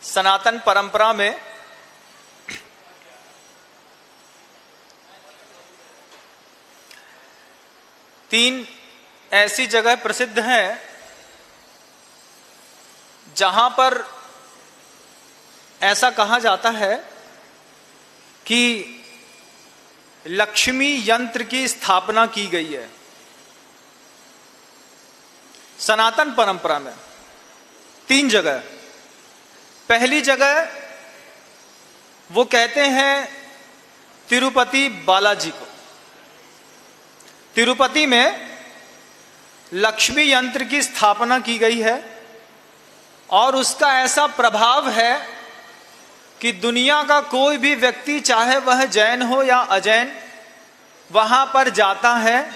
सनातन परंपरा में तीन ऐसी जगह प्रसिद्ध हैं जहां पर ऐसा कहा जाता है कि लक्ष्मी यंत्र की स्थापना की गई है। सनातन परंपरा में तीन जगह। पहली जगह वो कहते हैं तिरुपति बालाजी को। तिरुपति में लक्ष्मी यंत्र की स्थापना की गई है और उसका ऐसा प्रभाव है कि दुनिया का कोई भी व्यक्ति, चाहे वह जैन हो या अजैन, वहां पर जाता है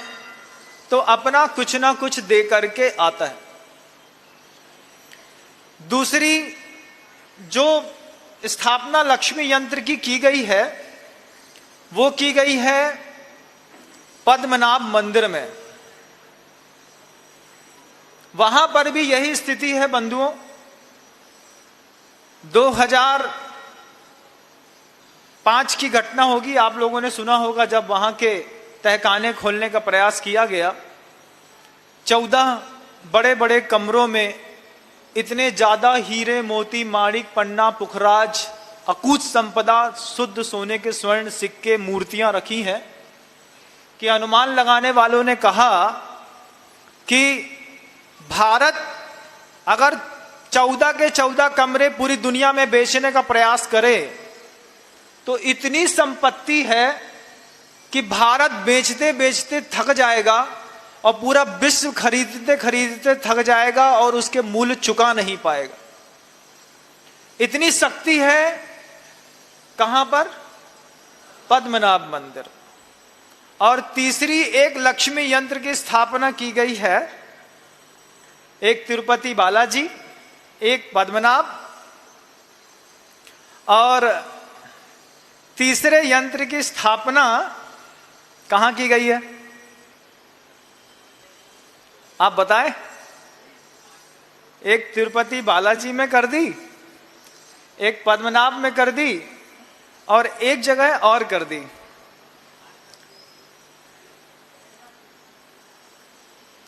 तो अपना कुछ ना कुछ दे करके आता है। दूसरी जो स्थापना लक्ष्मी यंत्र की गई है वो की गई है पद्मनाभ मंदिर में। वहां पर भी यही स्थिति है बंधुओं। 2005 की घटना होगी, आप लोगों ने सुना होगा, जब वहां के तहखाने खोलने का प्रयास किया गया। 14 बड़े बड़े कमरों में इतने ज्यादा हीरे मोती माणिक पन्ना पुखराज अकूत संपदा शुद्ध सोने के स्वर्ण सिक्के मूर्तियां रखी हैं कि अनुमान लगाने वालों ने कहा कि भारत अगर 14 के 14 कमरे पूरी दुनिया में बेचने का प्रयास करे तो इतनी संपत्ति है कि भारत बेचते बेचते थक जाएगा और पूरा विश्व खरीदते खरीदते थक जाएगा और उसके मूल्य चुका नहीं पाएगा। इतनी शक्ति है। कहां पर? पद्मनाभ मंदिर। और तीसरी एक लक्ष्मी यंत्र की स्थापना की गई है, एक तिरुपति बालाजी, एक पद्मनाभ, और तीसरे यंत्र की स्थापना कहां की गई है? आप बताएं। एक तिरुपति बालाजी में कर दी, एक पद्मनाभ में कर दी और एक जगह और कर दी।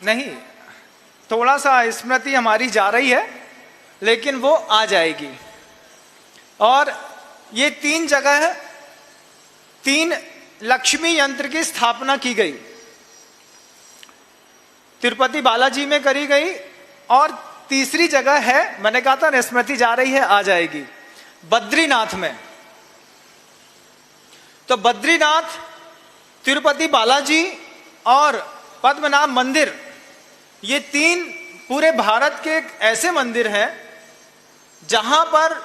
नहीं, थोड़ा सा स्मृति हमारी जा रही है लेकिन वो आ जाएगी। और ये तीन जगह 3 लक्ष्मी यंत्र की स्थापना की गई। तिरुपति बालाजी में करी गई और तीसरी जगह है, मैंने कहा था स्मृति जा रही है, आ जाएगी, बद्रीनाथ में। तो बद्रीनाथ, तिरुपति बालाजी और पद्मनाभ मंदिर, ये 3 पूरे भारत के ऐसे मंदिर हैं जहां पर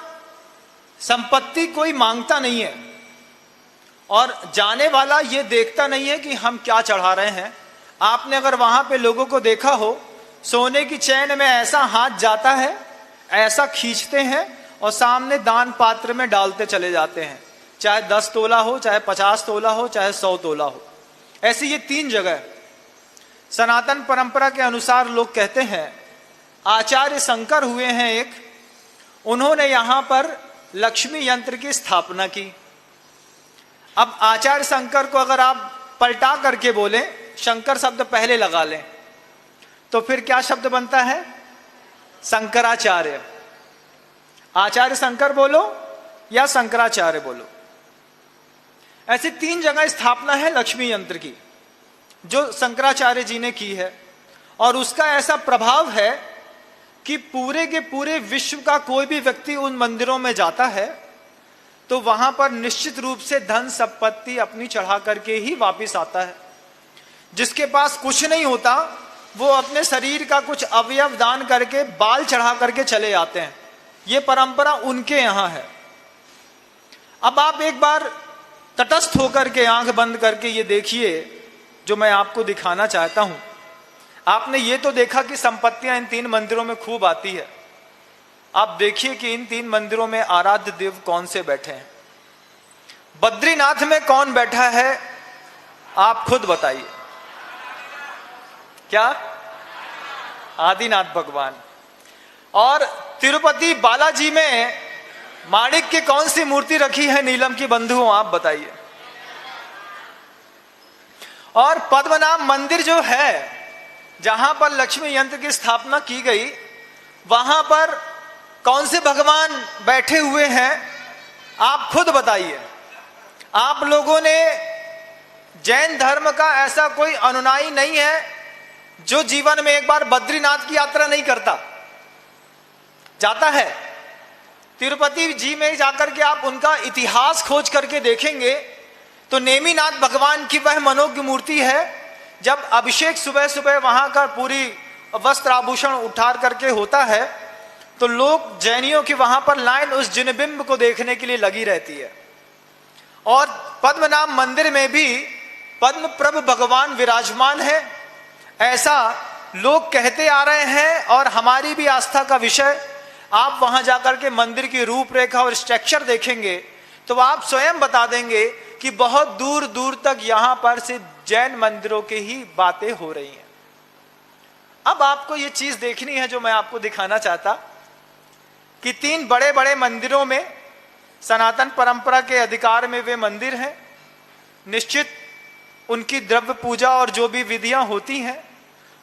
संपत्ति कोई मांगता नहीं है और जाने वाला ये देखता नहीं है कि हम क्या चढ़ा रहे हैं। आपने अगर वहां पे लोगों को देखा हो, सोने की चैन में ऐसा हाथ जाता है, ऐसा खींचते हैं और सामने दान पात्र में डालते चले जाते हैं, चाहे 10 तोला हो, चाहे 50 तोला हो, चाहे 100 तोला हो। ऐसे ये 3 जगह सनातन परंपरा के अनुसार लोग कहते हैं। आचार्य शंकर हुए हैं एक, उन्होंने यहां पर लक्ष्मी यंत्र की स्थापना की। अब आचार्य शंकर को अगर आप पलटा करके बोलें, शंकर शब्द पहले लगा लें, तो फिर क्या शब्द बनता है? शंकराचार्य। आचार्य शंकर बोलो या शंकराचार्य बोलो। ऐसी 3 जगह स्थापना है लक्ष्मी यंत्र की जो शंकराचार्य जी ने की है। और उसका ऐसा प्रभाव है कि पूरे के पूरे विश्व का कोई भी व्यक्ति उन मंदिरों में जाता है तो वहां पर निश्चित रूप से धन संपत्ति अपनी चढ़ा करके ही वापस आता है। जिसके पास कुछ नहीं होता वो अपने शरीर का कुछ अवयव दान करके, बाल चढ़ा करके चले आते हैं। ये परंपरा उनके यहां है। अब आप एक बार तटस्थ होकर के, आंख बंद करके ये देखिए जो मैं आपको दिखाना चाहता हूं। आपने ये तो देखा कि संपत्तियां इन 3 मंदिरों में खूब आती है। आप देखिए कि इन 3 मंदिरों में आराध्य देव कौन से बैठे हैं। बद्रीनाथ में कौन बैठा है आप खुद बताइए। क्या? आदिनाथ भगवान। और तिरुपति बालाजी में माणिक की कौन सी मूर्ति रखी है नीलम की बंधुओं, आप बताइए। और पद्मनाभ मंदिर जो है, जहां पर लक्ष्मी यंत्र की स्थापना की गई, वहां पर कौन से भगवान बैठे हुए हैं, आप खुद बताइए। आप लोगों ने जैन धर्म का ऐसा कोई अनुयायी नहीं है जो जीवन में एक बार बद्रीनाथ की यात्रा नहीं करता, जाता है। तिरुपति जी में जाकर के आप उनका इतिहास खोज करके देखेंगे तो नेमिनाथ भगवान की वह मनोज्ञ मूर्ति है। जब अभिषेक सुबह सुबह वहां का पूरी वस्त्र आभूषण उठार करके होता है तो लोग जैनियों की वहां पर लाइन उस जिनबिंब को देखने के लिए लगी रहती है। और पद्मनाभ मंदिर में भी पद्म प्रभु भगवान विराजमान है, ऐसा लोग कहते आ रहे हैं और हमारी भी आस्था का विषय। आप वहां जाकर के मंदिर की रूपरेखा और स्ट्रक्चर देखेंगे तो आप स्वयं बता देंगे कि बहुत दूर दूर तक यहां पर सिर्फ जैन मंदिरों की ही बातें हो रही हैं। अब आपको ये चीज देखनी है जो मैं आपको दिखाना चाहता कि 3 बड़े बड़े मंदिरों में सनातन परंपरा के अधिकार में वे मंदिर हैं। निश्चित उनकी द्रव्य पूजा और जो भी विधियां होती हैं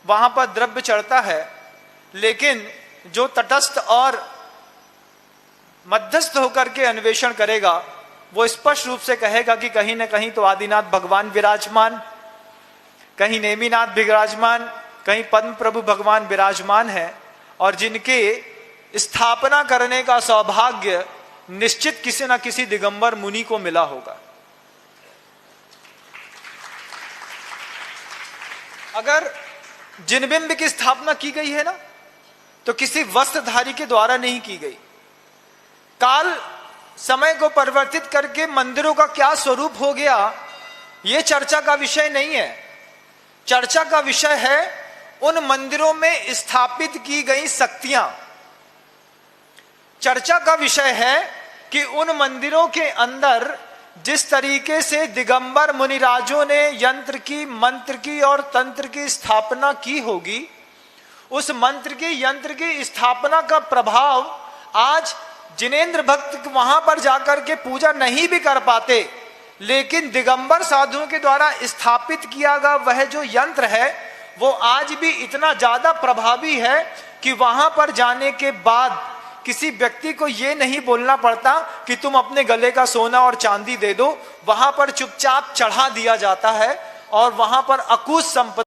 वहां पर द्रव्य चढ़ता है, लेकिन जो तटस्थ और मध्यस्थ होकर के अन्वेषण करेगा वो स्पष्ट रूप से कहेगा कि कहीं ना कहीं तो आदिनाथ भगवान विराजमान, कहीं नेमिनाथ विराजमान, कहीं पद्म प्रभु भगवान विराजमान है। और जिनके स्थापना करने का सौभाग्य निश्चित किसी न किसी दिगंबर मुनि को मिला होगा। अगर जिनबिंब की स्थापना की गई है ना तो किसी वस्त्रधारी के द्वारा नहीं की गई। काल समय को परिवर्तित करके मंदिरों का क्या स्वरूप हो गया, यह चर्चा का विषय नहीं है। चर्चा का विषय है उन मंदिरों में स्थापित की गई शक्तियां। चर्चा का विषय है कि उन मंदिरों के अंदर जिस तरीके से दिगंबर मुनिराजों ने यंत्र की, मंत्र की और तंत्र की स्थापना की होगी, उस मंत्र की, यंत्र की स्थापना का प्रभाव आज जिनेंद्र भक्त वहां पर जाकर के पूजा नहीं भी कर पाते, लेकिन दिगंबर साधुओं के द्वारा स्थापित किया गया वह जो यंत्र है वो आज भी इतना ज्यादा प्रभावी है कि वहां पर जाने के बाद किसी व्यक्ति को यह नहीं बोलना पड़ता कि तुम अपने गले का सोना और चांदी दे दो, वहां पर चुपचाप चढ़ा दिया जाता है और वहां पर अकूत संपत्ति